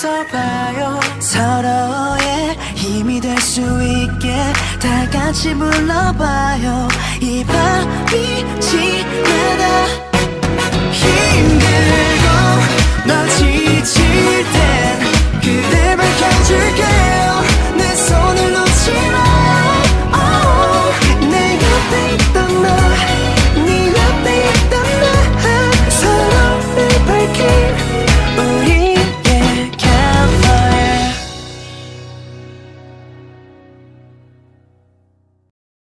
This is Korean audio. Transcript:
웃어봐요. 서로의 힘이 될 수 있게 다 같이 불러봐요. 이 밤이 지나다 힘들고 너 지치